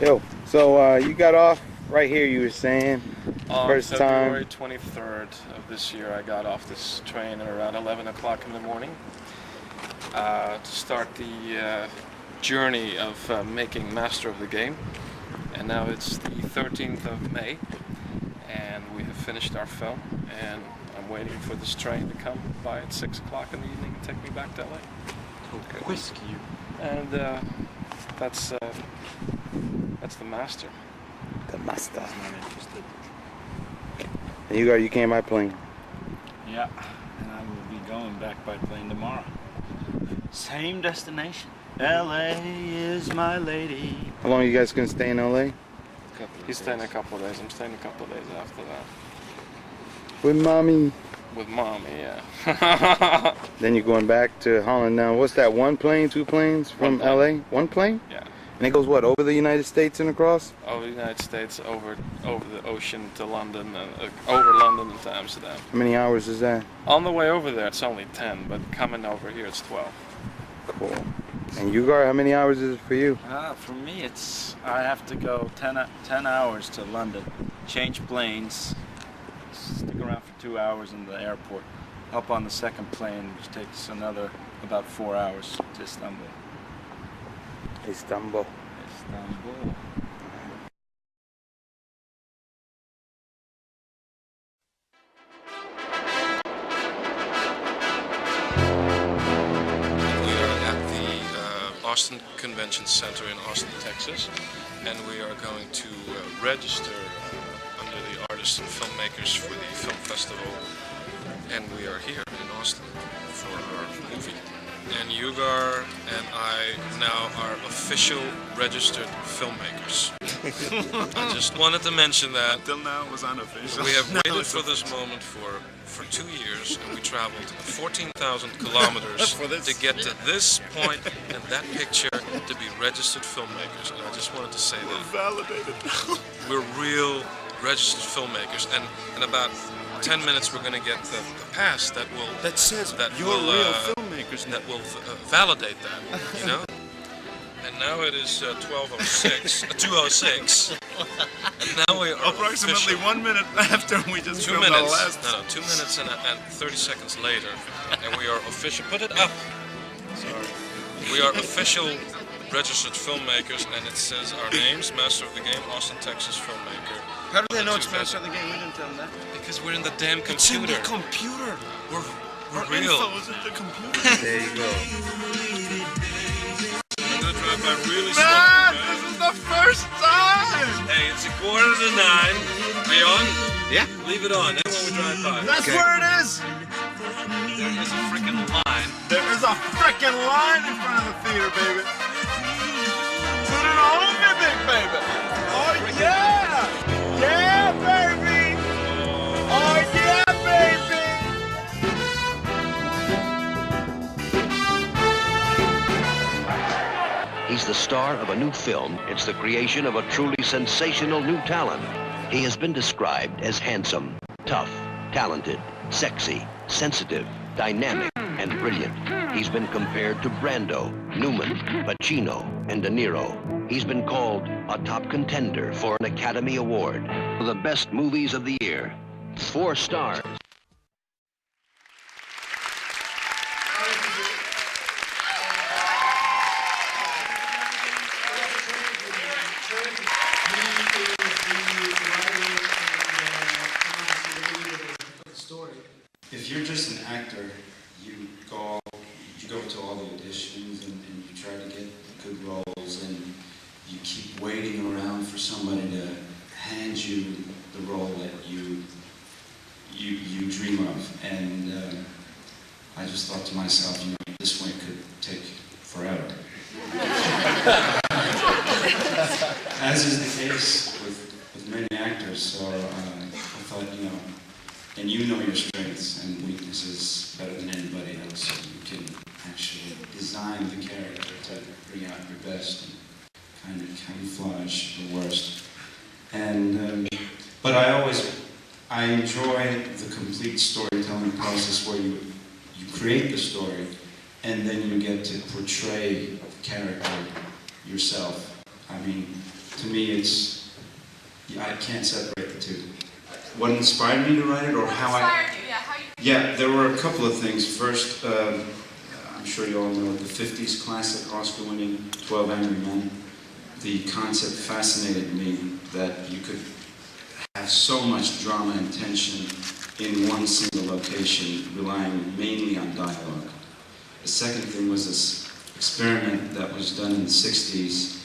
Yo, so you got off right here, you were saying, On first February time. 23rd of this year, I got off this train at around 11 o'clock in the morning to start the journey of making Master of the Game. And now it's the 13th of May, and we have finished our film, and I'm waiting for this train to come by at 6 o'clock in the evening and take me back to LA. Okay. Whiskey. And that's the Master. The Master. I'm not interested. And you came by plane. Yeah, and I will be going back by plane tomorrow. Same destination. LA is my lady. How long are you guys gonna stay in LA? He's staying a couple of days. I'm staying a couple of days after that. With mommy. With mommy, yeah. Then you're going back to Holland now. What's that, one plane, two planes from One plane. LA? One plane? Yeah. And it goes what, over the United States and across? Over the United States, over the ocean to London, and over London and to Amsterdam. How many hours is that? On the way over there, it's only 10, but coming over here, it's 12. Cool. And Uygar, how many hours is it for you? For me, I have to go 10 hours to London, change planes, stick around for 2 hours in the airport, hop on the second plane, which takes another about 4 hours to Istanbul. Istanbul. Istanbul. We are at the Austin Convention Center in Austin, Texas, and we are going to register under the artists and filmmakers for the film festival, and we are here in Austin for our movie. And Uygar and I now are official registered filmmakers. I just wanted to mention that. Until now it was unofficial. We have waited for this moment for 2 years, and we traveled 14,000 kilometers to get to this point and that picture to be registered filmmakers. And I just wanted to say that. Validated. We're real registered filmmakers, and in about 10 minutes we're going to get the pass that will real filmmakers that will validate that, you know. And now it is 12:06, 2:06. Now we are approximately official. 1 minute after we just 2 filmed minutes. the last. No, 2 minutes and 30 seconds later, and we are official. Put it up. Sorry. We are official registered filmmakers, and it says our names: Master of the Game, Austin, Texas filmmaker. How do they know it's Master of the Game? We didn't tell them that. Because we're in the damn computer. It's in the computer. We're Our real. info is in the computer. There you go. I'm gonna drive by really slow. Man, this is the first time. Hey, it's 8:45. Are you on? Yeah. Leave it on. That's when we drive by. That's Okay. where it is. There is a freaking line. There is a freaking line in front of the theater, baby. Put it on me, big baby. Oh yeah. Yeah, baby. Oh yeah, baby. He's the star of a new film. It's the creation of a truly sensational new talent. He has been described as handsome, tough, talented, sexy, sensitive, dynamic, and brilliant. He's been compared to Brando, Newman, Pacino, and De Niro. He's been called a top contender for an Academy Award for the best movies of the year. 4 stars. If you're just an actor, you go to all the auditions and you try to get good roles, and you keep waiting around for somebody to hand you the role that you dream of. And I just thought to myself, you know, this one could take forever. As is the case with many actors, so I thought, you know, and you know your strengths and weaknesses better than anybody else, so you can actually design the character to bring out your best and kind of camouflage the worst. And but I enjoy the complete storytelling process where you create the story and then you get to portray the character yourself. I mean, to me, I can't separate the two. What inspired me to write it, or how Yeah, there were a couple of things. First, I'm sure you all know the 50s classic Oscar-winning 12 Angry Men. The concept fascinated me, that you could have so much drama and tension in one single location, relying mainly on dialogue. The second thing was this experiment that was done in the 60s,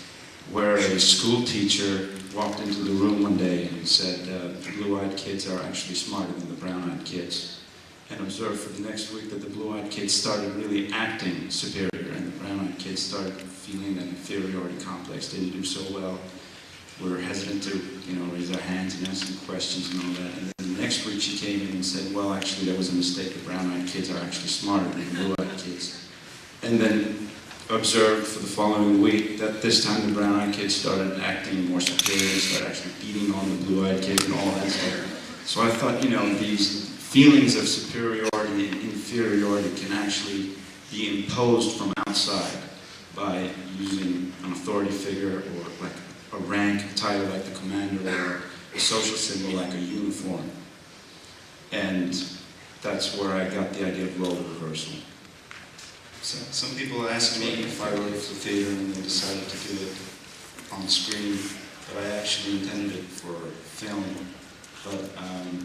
where a school teacher walked into the room one day and said, the blue-eyed kids are actually smarter than the brown-eyed kids, and observed for the next week that the blue-eyed kids started really acting superior, and the brown-eyed kids started feeling that inferiority complex, didn't do so well, were hesitant to, raise their hands and ask some questions and all that. And then the next week she came in and said, well, actually there was a mistake, the brown-eyed kids are actually smarter than the blue-eyed kids. And then observed for the following week that this time the brown-eyed kids started acting more superior, started actually beating on the blue-eyed kids and all that stuff. So I thought, these feelings of superiority and inferiority can actually be imposed from outside by using an authority figure, or like a rank, a title like the commander, or a social symbol like a uniform. And that's where I got the idea of role reversal. So some people ask me if I wrote it for theater and they decided to do it on screen, but I actually intended it for film. But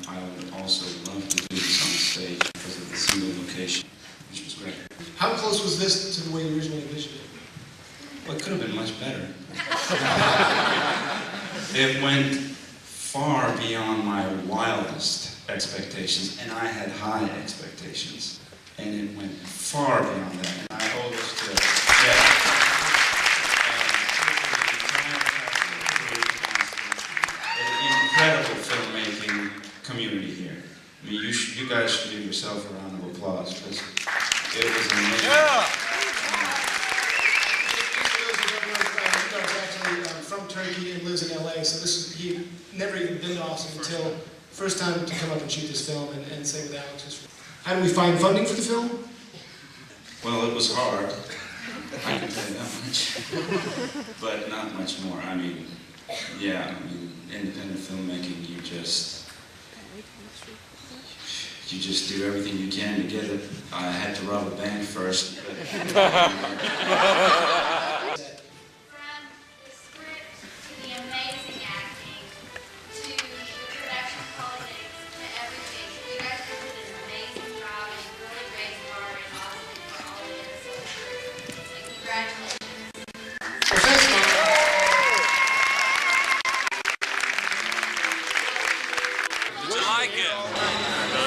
I would also love to do this on stage because of the single location, which was great. How close was this to the way you originally envisioned it? Well, it could have been much better. It went far beyond my wildest expectations, and I had high expectations. And it went far beyond that, and I owe this to an incredible filmmaking community here. I mean, you guys should give yourself a round of applause, because it was amazing. Yeah. Actually from Turkey and lives in LA, so he never even been to Austin until first time to come up and shoot this film and say with Alex. How do we find funding for the film? Well, it was hard. I can tell you that much. But not much more. I mean, independent filmmaking, you just do everything you can to get it. I had to rob a bank first. But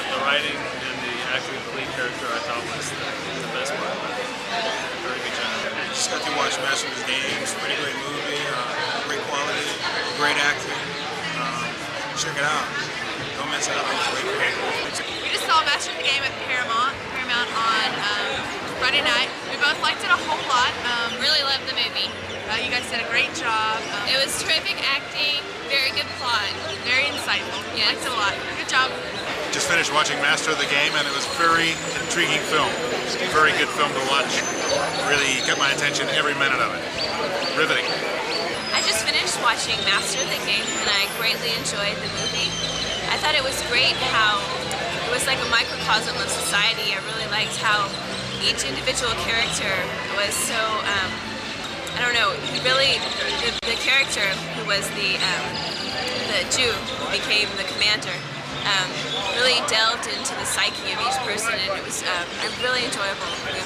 The writing and the actually complete character I thought was the best part. Very good job. Just got to watch Master of the Games. Pretty great movie, great quality, great acting. Check it out. Don't miss out. It's great. We just saw Master of the Game at Paramount on Friday night. We both liked it a whole lot. Really loved the movie. You guys did a great job. It was terrific acting, very good plot. Very insightful. Yes. Liked it a lot. Good job. Just finished watching Master of the Game, and it was a very intriguing film. Very good film to watch. Really kept my attention every minute of it. Riveting. I just finished watching Master of the Game, and I greatly enjoyed the movie. I thought it was great how it was like a microcosm of society. I really liked how each individual character was so, I don't know, he really, the character who was the Jew who became the commander, really delved into the psyche of each person, and it was a really enjoyable movie.